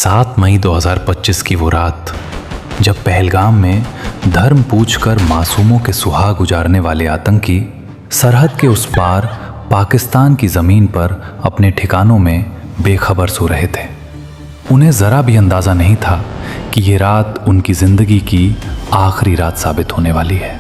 7 मई 2025 की वो रात, जब पहलगाम में धर्म पूछकर मासूमों के सुहाग गुजारने वाले आतंकी सरहद के उस पार पाकिस्तान की ज़मीन पर अपने ठिकानों में बेखबर सो रहे थे। उन्हें ज़रा भी अंदाज़ा नहीं था कि ये रात उनकी ज़िंदगी की आखिरी रात साबित होने वाली है।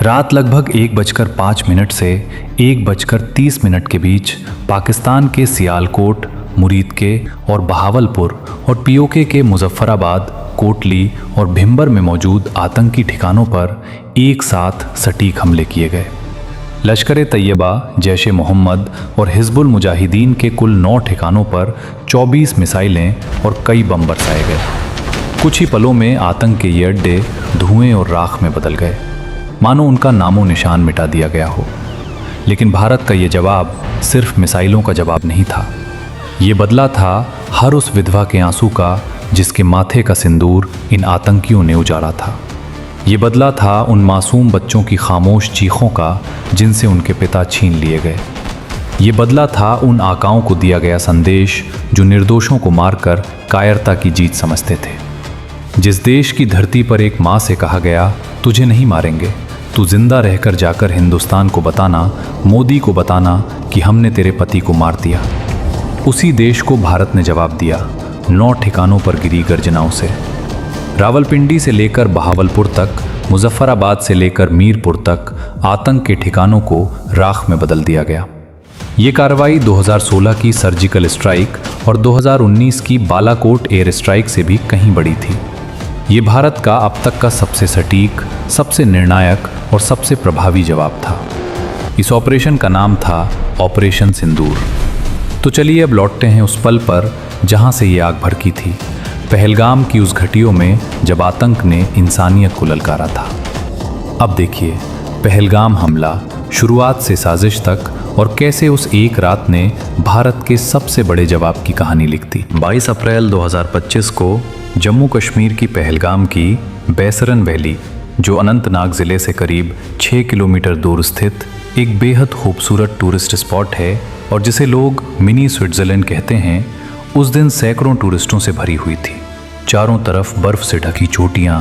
रात लगभग 1:05 से 1:30 के बीच पाकिस्तान के सियालकोट, मुरीद के और बहावलपुर और पीओके के मुजफ्फराबाद, कोटली और भिंबर में मौजूद आतंकी ठिकानों पर एक साथ सटीक हमले किए गए। लश्कर-ए-तैयबा, जैश-ए-मोहम्मद और हिजबुल मुजाहिदीन के कुल 9 ठिकानों पर 24 मिसाइलें और कई बम बरसाए गए। कुछ ही पलों में आतंक के ये अड्डे धुएं और राख में बदल गए, मानो उनका नामो निशान मिटा दिया गया हो। लेकिन भारत का ये जवाब सिर्फ मिसाइलों का जवाब नहीं था। ये बदला था हर उस विधवा के आंसू का जिसके माथे का सिंदूर इन आतंकियों ने उजाड़ा था। ये बदला था उन मासूम बच्चों की खामोश चीखों का जिनसे उनके पिता छीन लिए गए। ये बदला था उन आकाओं को दिया गया संदेश जो निर्दोषों को मारकर कायरता की जीत समझते थे। जिस देश की धरती पर एक माँ से कहा गया, तुझे नहीं मारेंगे, तू जिंदा रहकर जाकर हिंदुस्तान को बताना, मोदी को बताना कि हमने तेरे पति को मार दिया। उसी देश को भारत ने जवाब दिया 9 ठिकानों पर गिरी गर्जनाओं से। रावलपिंडी से लेकर बहावलपुर तक, मुजफ्फराबाद से लेकर मीरपुर तक आतंक के ठिकानों को राख में बदल दिया गया। ये कार्रवाई 2016 की सर्जिकल स्ट्राइक और 2019 की बालाकोट एयर स्ट्राइक से भी कहीं बड़ी थी। ये भारत का अब तक का सबसे सटीक, सबसे निर्णायक और सबसे प्रभावी जवाब था। इस ऑपरेशन का नाम था ऑपरेशन सिंदूर। तो चलिए अब लौटते हैं उस पल पर जहां से ये आग भड़की थी, पहलगाम की उस घटियों में जब आतंक ने इंसानियत को ललकारा था। अब देखिए पहलगाम हमला, शुरुआत से साजिश तक, और कैसे उस एक रात ने भारत के सबसे बड़े जवाब की कहानी लिख दी। 22 अप्रैल 2025 को जम्मू कश्मीर की पहलगाम की बैसरन वैली, जो अनंतनाग ज़िले से करीब 6 किलोमीटर दूर स्थित एक बेहद खूबसूरत टूरिस्ट स्पॉट है और जिसे लोग मिनी स्विट्ज़रलैंड कहते हैं, उस दिन सैकड़ों टूरिस्टों से भरी हुई थी। चारों तरफ बर्फ़ से ढकी चोटियाँ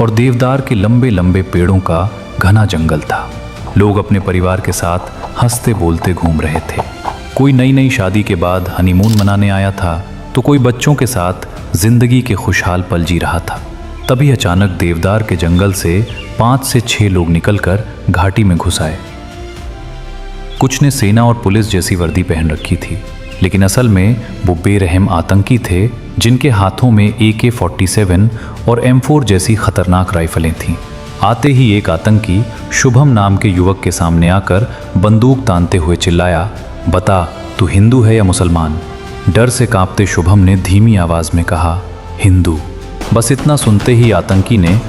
और देवदार के लंबे लंबे पेड़ों का घना जंगल था। लोग अपने परिवार के साथ हंसते बोलते घूम रहे थे। कोई नई नई शादी के बाद हनीमून मनाने आया था, तो कोई बच्चों के साथ जिंदगी के खुशहाल पल जी रहा था। तभी अचानक देवदार के जंगल से 5 से 6 लोग निकलकर घाटी में घुस आए। कुछ ने सेना और पुलिस जैसी वर्दी पहन रखी थी, लेकिन असल में वो बेरहम आतंकी थे जिनके हाथों में AK-47 और M4 जैसी खतरनाक राइफलें थीं। आते ही एक आतंकी शुभम नाम के युवक के सामने आकर बंदूक तानते हुए चिल्लाया, बता तू हिंदू है या मुसलमान? डर से कांपते शुभम ने धीमी आवाज में कहा, हिंदू। बस इतना सुनते ही आतंकी ने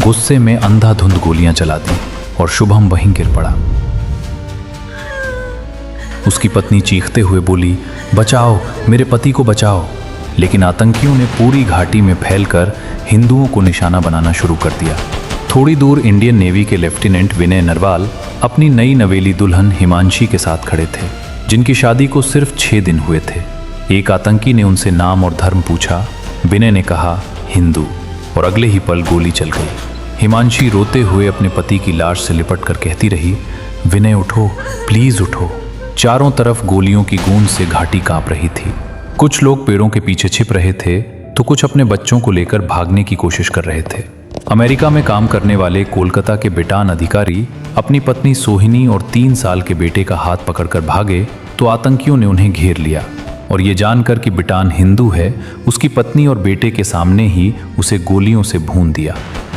गुस्से में अंधाधुंध गोलियां चला दी और शुभम वहीं गिर पड़ा। उसकी पत्नी चीखते हुए बोली, बचाओ, मेरे पति को बचाओ। लेकिन आतंकियों ने पूरी घाटी में फैलकर हिंदुओं को निशाना बनाना शुरू कर दिया। थोड़ी दूर इंडियन नेवी के लेफ्टिनेंट विनय नरवाल अपनी नई नवेली दुल्हन हिमांशी के साथ खड़े थे, जिनकी शादी को सिर्फ 6 दिन हुए थे। एक आतंकी ने उनसे नाम और धर्म पूछा। विनय ने कहा, हिंदू, और अगले ही पल गोली चल गई। हिमांशी रोते हुए अपने पति की लाश से लिपट कर कहती रही, विनय उठो, प्लीज उठो। चारों तरफ गोलियों की गूंज से घाटी कांप रही थी। कुछ लोग पेड़ों के पीछे छिप रहे थे, तो कुछ अपने बच्चों को लेकर भागने की कोशिश कर रहे थे। अमेरिका में काम करने वाले कोलकाता के बिटान अधिकारी अपनी पत्नी सोहिनी और 3 साल के बेटे का हाथ पकड़कर भागे, तो आतंकियों ने उन्हें घेर लिया और ये जानकर कि बिटान हिंदू है, उसकी पत्नी और बेटे के सामने ही उसे गोलियों से भून दिया।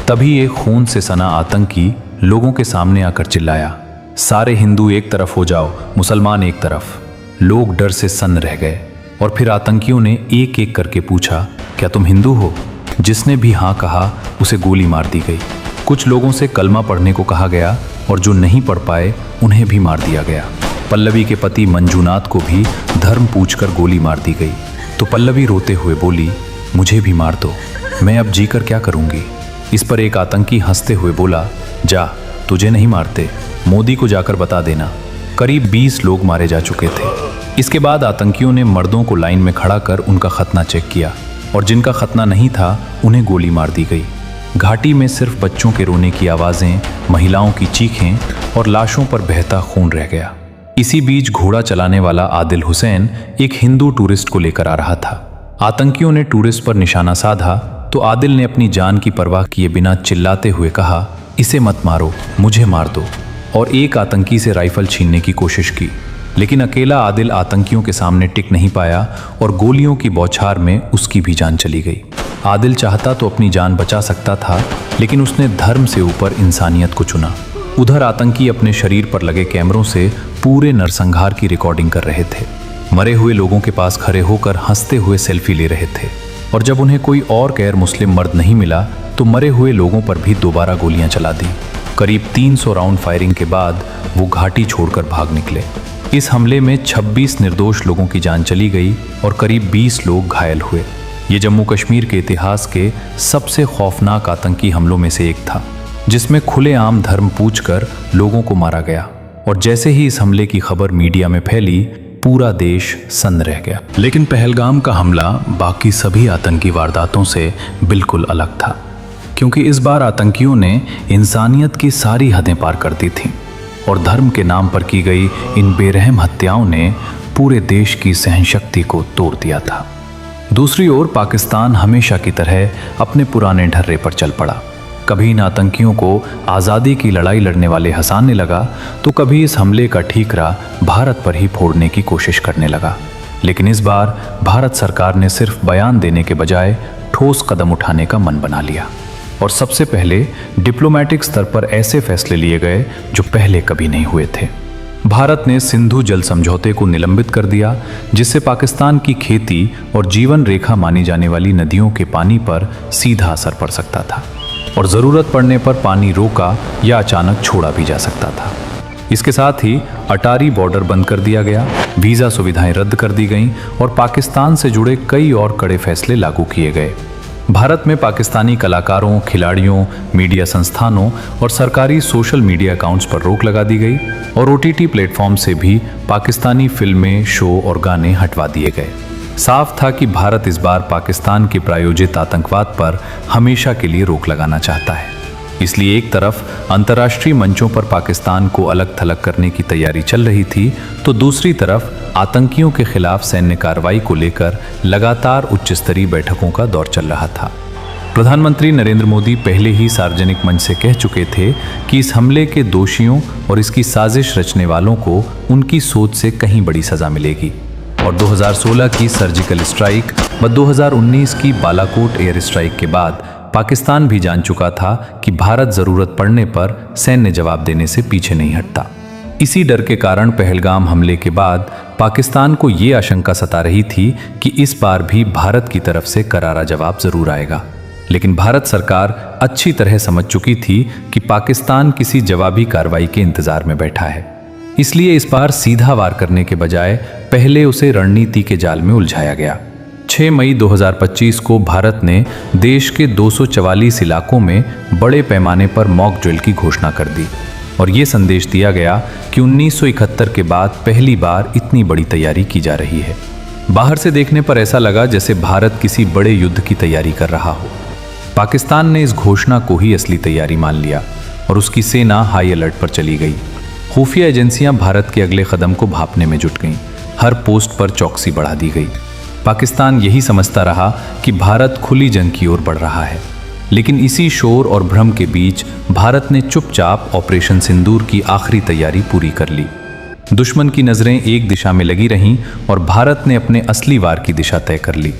तभी एक खून से सना आतंकी लोगों के सामने आकर चिल्लाया, सारे हिंदू एक तरफ हो जाओ, मुसलमान एक तरफ। लोग डर से सन्न रह गए और फिर आतंकियों ने एक एक करके पूछा, क्या तुम हिंदू हो? जिसने भी हाँ कहा उसे गोली मार दी गई। कुछ लोगों से कलमा पढ़ने को कहा गया और जो नहीं पढ़ पाए उन्हें भी मार दिया गया। पल्लवी के पति मंजूनाथ को भी धर्म पूछकर गोली मार दी गई। तो पल्लवी रोते हुए बोली, मुझे भी मार दो, मैं अब जीकर क्या करूँगी? इस पर एक आतंकी हंसते हुए बोला, जा, तुझे नहीं मारते, मोदी को जाकर बता देना। करीब 20 लोग मारे जा चुके थे। इसके बाद आतंकियों ने मर्दों को लाइन में खड़ा कर उनका खतना चेक किया और जिनका खतना नहीं था उन्हें गोली मार दी गई। घाटी में सिर्फ बच्चों के रोने की आवाजें, महिलाओं की चीखें और लाशों पर बहता खून रह गया। इसी बीच घोड़ा चलाने वाला आदिल हुसैन एक हिंदू टूरिस्ट को लेकर आ रहा था। आतंकियों ने टूरिस्ट पर निशाना साधा तो आदिल ने अपनी जान की परवाह किए बिना चिल्लाते हुए कहा, इसे मत मारो, मुझे मार दो, और एक आतंकी से राइफल छीनने की कोशिश की। लेकिन अकेला आदिल आतंकियों के सामने टिक नहीं पाया और गोलियों की बौछार में उसकी भी जान चली गई। आदिल चाहता तो अपनी जान बचा सकता था, लेकिन उसने धर्म से ऊपर इंसानियत को चुना। उधर आतंकी अपने शरीर पर लगे कैमरों से पूरे नरसंहार की रिकॉर्डिंग कर रहे थे। मरे हुए लोगों के पास खड़े होकर हंसते हुए सेल्फी ले रहे थे और जब उन्हें कोई और गैर मुस्लिम मर्द नहीं मिला तो मरे हुए लोगों पर भी दोबारा गोलियां चला दी। करीब 300 राउंड फायरिंग के बाद वो घाटी छोड़कर भाग निकले। इस हमले में 26 निर्दोष लोगों की जान चली गई और करीब 20 लोग घायल हुए। ये जम्मू कश्मीर के इतिहास के सबसे खौफनाक आतंकी हमलों में से एक था, जिसमें खुलेआम धर्म पूछकर लोगों को मारा गया। और जैसे ही इस हमले की खबर मीडिया में फैली, पूरा देश सन्न रह गया। लेकिन पहलगाम का हमला बाकी सभी आतंकी वारदातों से बिल्कुल अलग था, क्योंकि इस बार आतंकियों ने इंसानियत की सारी हदें पार कर दी थीं और धर्म के नाम पर की गई इन बेरहम हत्याओं ने पूरे देश की सहनशक्ति को तोड़ दिया था। दूसरी ओर पाकिस्तान हमेशा की तरह अपने पुराने ढर्रे पर चल पड़ा। कभी इन आतंकियों को आज़ादी की लड़ाई लड़ने वाले हंसाने लगा तो कभी इस हमले का ठीकरा भारत पर ही फोड़ने की कोशिश करने लगा। लेकिन इस बार भारत सरकार ने सिर्फ बयान देने के बजाय ठोस कदम उठाने का मन बना लिया और सबसे पहले डिप्लोमेटिक स्तर पर ऐसे फैसले लिए गए जो पहले कभी नहीं हुए थे। भारत ने सिंधु जल समझौते को निलंबित कर दिया, जिससे पाकिस्तान की खेती और जीवन रेखा मानी जाने वाली नदियों के पानी पर सीधा असर पड़ सकता था और ज़रूरत पड़ने पर पानी रोका या अचानक छोड़ा भी जा सकता था। इसके साथ ही अटारी बॉर्डर बंद कर दिया गया, वीज़ा सुविधाएं रद्द कर दी गईं और पाकिस्तान से जुड़े कई और कड़े फैसले लागू किए गए। भारत में पाकिस्तानी कलाकारों, खिलाड़ियों, मीडिया संस्थानों और सरकारी सोशल मीडिया अकाउंट्स पर रोक लगा दी गई और OTT प्लेटफॉर्म से भी पाकिस्तानी फिल्में, शो और गाने हटवा दिए गए। साफ था कि भारत इस बार पाकिस्तान के प्रायोजित आतंकवाद पर हमेशा के लिए रोक लगाना चाहता है। इसलिए एक तरफ अंतर्राष्ट्रीय मंचों पर पाकिस्तान को अलग थलग करने की तैयारी चल रही थी, तो दूसरी तरफ आतंकियों के खिलाफ सैन्य कार्रवाई को लेकर लगातार उच्च स्तरीय बैठकों का दौर चल रहा था। प्रधानमंत्री नरेंद्र मोदी पहले ही सार्वजनिक मंच से कह चुके थे कि इस हमले के दोषियों और इसकी साजिश रचने वालों को उनकी सोच से कहीं बड़ी सजा मिलेगी। और 2016 की सर्जिकल स्ट्राइक व 2019 की बालाकोट एयर स्ट्राइक के बाद पाकिस्तान भी जान चुका था कि भारत जरूरत पड़ने पर सैन्य जवाब देने से पीछे नहीं हटता। इसी डर के कारण पहलगाम हमले के बाद पाकिस्तान को ये आशंका सता रही थी कि इस बार भी भारत की तरफ से करारा जवाब जरूर आएगा। लेकिन भारत सरकार अच्छी तरह समझ चुकी थी कि पाकिस्तान किसी जवाबी कार्रवाई के इंतजार में बैठा है, इसलिए इस बार सीधा वार करने के बजाय पहले उसे रणनीति के जाल में उलझाया गया। 6 मई 2025 को भारत ने देश के 244 इलाकों में बड़े पैमाने पर मॉक ड्रिल की घोषणा कर दी और ये संदेश दिया गया कि 1971 के बाद पहली बार इतनी बड़ी तैयारी की जा रही है। बाहर से देखने पर ऐसा लगा जैसे भारत किसी बड़े युद्ध की तैयारी कर रहा हो। पाकिस्तान ने इस घोषणा को ही असली तैयारी मान लिया और उसकी सेना हाई अलर्ट पर चली गई। खुफिया एजेंसियां भारत के अगले कदम को भांपने में जुट गईं। हर पोस्ट पर चौकसी बढ़ा दी गई। पाकिस्तान यही समझता रहा कि भारत खुली जंग की ओर बढ़ रहा है, लेकिन इसी शोर और भ्रम के बीच भारत ने चुपचाप ऑपरेशन सिंदूर की आखिरी तैयारी पूरी कर ली। दुश्मन की नजरें एक दिशा में लगी रहीं और भारत ने अपने असली वार की दिशा तय कर ली।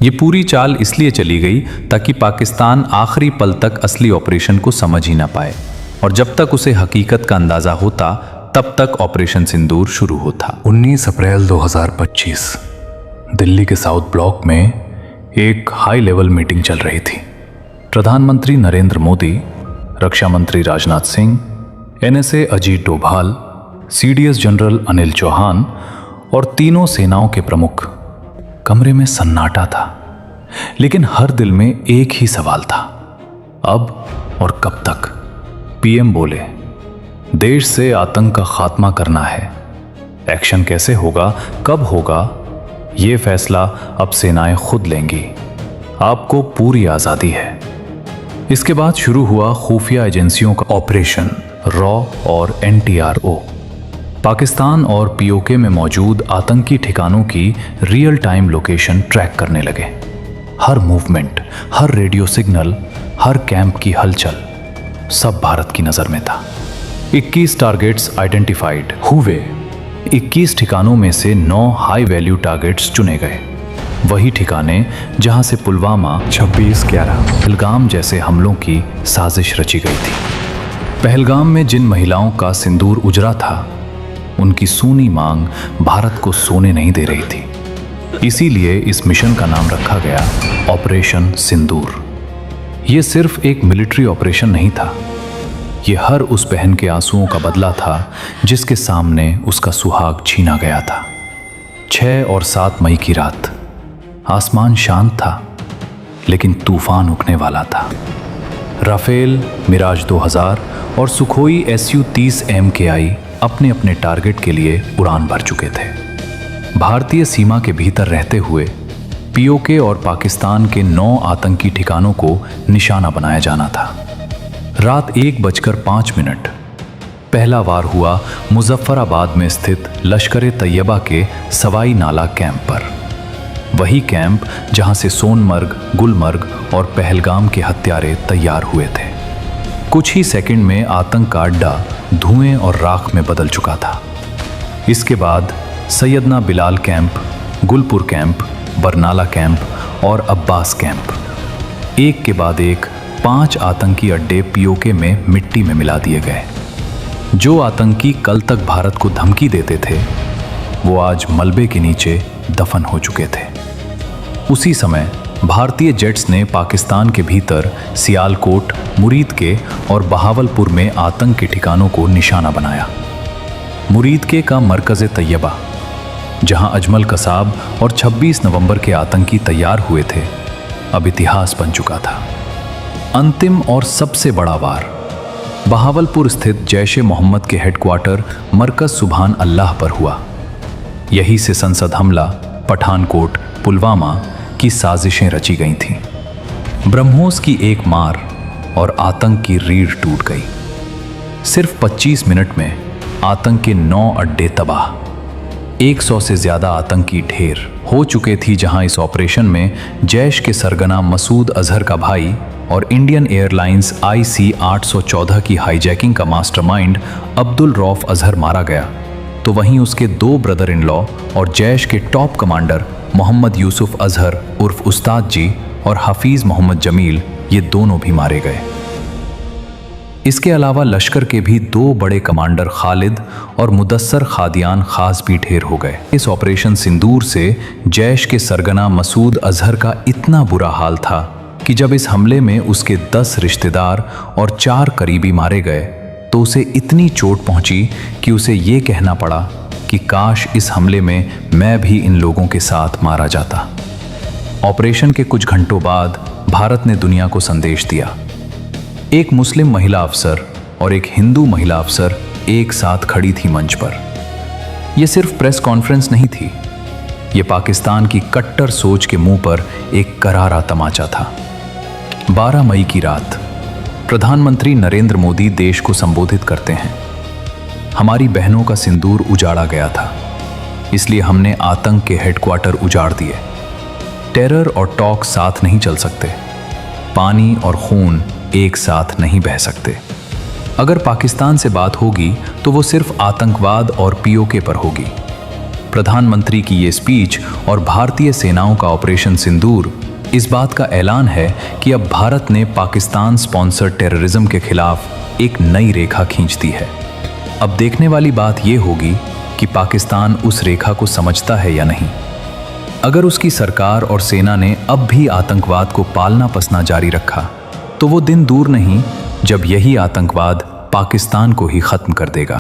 ये पूरी चाल इसलिए चली गई ताकि पाकिस्तान आखिरी पल तक असली ऑपरेशन को समझ ही ना पाए और जब तक उसे हकीकत का अंदाजा होता तब तक ऑपरेशन सिंदूर शुरू होता। 19 अप्रैल 2025 दिल्ली के साउथ ब्लॉक में एक हाई लेवल मीटिंग चल रही थी। प्रधानमंत्री नरेंद्र मोदी, रक्षा मंत्री Rajnath Singh, NSA Ajit Doval, CDS general Anil Chauhan और तीनों सेनाओं के प्रमुख। कमरे में सन्नाटा था, लेकिन हर दिल में एक ही सवाल था, अब और कब तक। PM बोले, देश से आतंक का खात्मा करना है, एक्शन कैसे होगा, कब होगा, ये फैसला अब सेनाएं खुद लेंगी। आपको पूरी आज़ादी है। इसके बाद शुरू हुआ खुफिया एजेंसियों का ऑपरेशन रॉ और NTRO। पाकिस्तान और POK में मौजूद आतंकी ठिकानों की रियल टाइम लोकेशन ट्रैक करने लगे। हर मूवमेंट, हर रेडियो सिग्नल, हर कैंप की हलचल, सब भारत की नज़र में था। 21 टारगेट्स आइडेंटिफाइड हुए। 21 ठिकानों में से 9 हाई वैल्यू टारगेट्स चुने गए, वही ठिकाने जहां से पुलवामा 26/11 पहलगाम जैसे हमलों की साजिश रची गई थी। पहलगाम में जिन महिलाओं का सिंदूर उजरा था, उनकी सूनी मांग भारत को सोने नहीं दे रही थी। इसीलिए इस मिशन का नाम रखा गया ऑपरेशन सिंदूर। ये सिर्फ एक मिलिट्री ऑपरेशन नहीं था, ये हर उस बहन के आंसुओं का बदला था जिसके सामने उसका सुहाग छीना गया था। 6 और 7 मई की रात आसमान शांत था, लेकिन तूफान उठने वाला था। राफेल, मिराज 2000 और सुखोई Su-30 MKI अपने अपने टारगेट के लिए उड़ान भर चुके थे। भारतीय सीमा के भीतर रहते हुए POK और पाकिस्तान के 9 आतंकी ठिकानों को निशाना बनाया जाना था। रात 1:05 पहला वार हुआ मुजफ्फराबाद में स्थित लश्कर-ए-तैयबा के सवाई नाला कैंप पर, वही कैंप जहां से सोनमर्ग, गुलमर्ग और पहलगाम के हत्यारे तैयार हुए थे। कुछ ही सेकंड में आतंक का अड्डा धुएं और राख में बदल चुका था। इसके बाद Syedna Bilal camp, Gulpur camp, Barnala camp और अब्बास कैंप, एक के बाद एक 5 आतंकी अड्डे POK में मिट्टी में मिला दिए गए। जो आतंकी कल तक भारत को धमकी देते थे, वो आज मलबे के नीचे दफन हो चुके थे। उसी समय भारतीय जेट्स ने पाकिस्तान के भीतर सियालकोट, मुरीदके और बहावलपुर में आतंक के ठिकानों को निशाना बनाया। मुरीदके का मरकज़-ए-तैयबा, जहां अजमल कसाब और 26 नवंबर के आतंकी तैयार हुए थे, अब इतिहास बन चुका था। अंतिम और सबसे बड़ा वार बहावलपुर स्थित जैश-ए-मोहम्मद के हेडक्वार्टर मरकज सुभान अल्लाह पर हुआ। यही से संसद हमला, पठानकोट, पुलवामा की साजिशें रची गई थीं। ब्रह्मोस की एक मार और आतंक की रीढ़ टूट गई। सिर्फ 25 मिनट में आतंक के 9 अड्डे तबाह, 100 से ज्यादा आतंकी ढेर हो चुके थी। जहां इस ऑपरेशन में जैश के सरगना मसूद अजहर का भाई और इंडियन एयरलाइंस IC-814 की हाईजैकिंग का मास्टरमाइंड अब्दुल रऊफ अजहर मारा गया, तो वहीं उसके 2 ब्रदर इन लॉ और जैश के टॉप कमांडर मोहम्मद यूसुफ अजहर उर्फ उस्ताद जी और हफीज मोहम्मद जमील, ये दोनों भी मारे गए। इसके अलावा लश्कर के भी 2 बड़े कमांडर खालिद और मुदस्सर खादियान खास भी ढेर हो गए। इस ऑपरेशन सिंदूर से जैश के सरगना मसूद अजहर का इतना बुरा हाल था कि जब इस हमले में उसके 10 रिश्तेदार और 4 करीबी मारे गए, तो उसे इतनी चोट पहुंची कि उसे ये कहना पड़ा कि काश इस हमले में मैं भी इन लोगों के साथ मारा जाता। ऑपरेशन के कुछ घंटों बाद भारत ने दुनिया को संदेश दिया। एक मुस्लिम महिला अफसर और एक हिंदू महिला अफसर एक साथ खड़ी थी मंच पर। यह सिर्फ प्रेस कॉन्फ्रेंस नहीं थी, ये पाकिस्तान की कट्टर सोच के मुंह पर एक करारा तमाचा था। 12 मई की रात प्रधानमंत्री नरेंद्र मोदी देश को संबोधित करते हैं। हमारी बहनों का सिंदूर उजाड़ा गया था, इसलिए हमने आतंक के हेडक्वार्टर उजाड़ दिए। टेरर और टॉक साथ नहीं चल सकते, पानी और खून एक साथ नहीं बह सकते। अगर पाकिस्तान से बात होगी तो वो सिर्फ आतंकवाद और POK पर होगी। प्रधानमंत्री की ये स्पीच और भारतीय सेनाओं का ऑपरेशन सिंदूर इस बात का ऐलान है कि अब भारत ने पाकिस्तान स्पॉन्सर्ड टेररिज्म के खिलाफ एक नई रेखा खींच दी है। अब देखने वाली बात यह होगी कि पाकिस्तान उस रेखा को समझता है या नहीं। अगर उसकी सरकार और सेना ने अब भी आतंकवाद को पालना पसना जारी रखा, तो वो दिन दूर नहीं जब यही आतंकवाद पाकिस्तान को ही खत्म कर देगा।